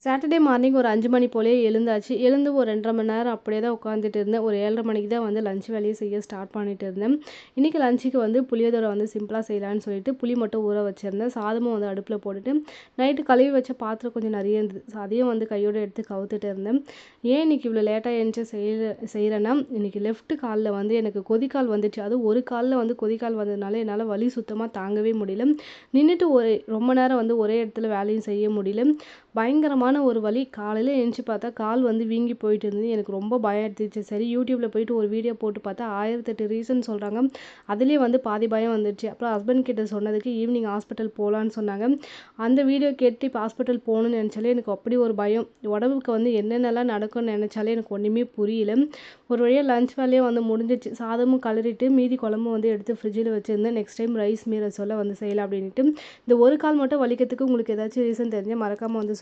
Saturday morning ஒரு 5 மணி போலயே எழுந்தாச்சு. எழுந்து ஒரு 2 1/2 மணி நேரம் அப்படியே தான் உட்காந்துட்டு இருந்தேன். ஒரு 7:30 மணிக்கு தான் வந்து லஞ்ச் வேலையே செய்ய ஸ்டார்ட் பண்ணிட்டு இருந்தேன். இன்னைக்கு லஞ்சுக்கு வந்து புளியோதரை வந்து சிம்பிளா செய்யலான்னு சொல்லிட்டு புளி மட்டும் ஊற வச்சிருந்தேன். சாதமும் வந்து அடுப்புல போட்டுட்டு, நைட்டு கழுவி வச்ச பாத்திரம் கொஞ்சம் நெறைய இருந்தது. ஸோ அதையும் வந்து கையோட எடுத்து கவுத்துட்டு இருந்தேன். ஏன் இன்னைக்கு இவ்வளோ லேட்டா எந்திச்சு செய்றேன்னா, இன்னைக்கு லெஃப்ட் கால்ல வந்து எனக்கு கொதிக்கால் வந்துச்சு. அதுவும் ஒரு கால்ல வந்து கொதிக்கால் வந்ததுனால என்னால வலி சுத்தமா தாங்கவே முடியல. நின்னுட்டு ரொம்ப நேரம் வந்து ஒரே இடத்துல வேலையும் செய்ய முடியல. பயங்கரமான ஒரு வலி. காலையில எந்திச்சு பார்த்தா கால் வந்து வீங்கி போயிட்டு இருந்தது. எனக்கு ரொம்ப பயம் எடுத்துச்சு. சரி யூடியூப்ல போயிட்டு ஒரு வீடியோ போட்டு பார்த்தா 1008 ரீசன் சொல்றாங்க. அதுலயே வந்து பாதி பயம் வந்துருச்சு. அப்புறம் ஹஸ்பண்ட் கிட்ட சொன்னதுக்கு ஈவினிங் ஹாஸ்பிட்டல் போலான்னு சொன்னாங்க. அந்த வீடியோ கேட்டு இப்போ ஹாஸ்பிட்டல் போகணும்னு நினைச்சாலே எனக்கு அப்படி ஒரு பயம். உடம்புக்கு வந்து என்னென்னலாம் நடக்கும்னு நினைச்சாலே எனக்கு ஒண்ணுமே புரியல. ஒரு வழியா லஞ்ச் வேலையே வந்து முடிஞ்சிச்சு. சாதமும் கிளறிட்டு மீதி குழம்பு வந்து எடுத்து ஃப்ரிட்ஜில் வச்சிருந்தேன். நெக்ஸ்ட் டைம் ரைஸ் மீற சொல்ல வந்து செய்யலாம் அப்படின்ட்டு. இந்த ஒரு கால் மட்டும் வலிக்கிறதுக்கு உங்களுக்கு ஏதாச்சும் ரீசன் தெரிஞ்சா மறக்காம வந்து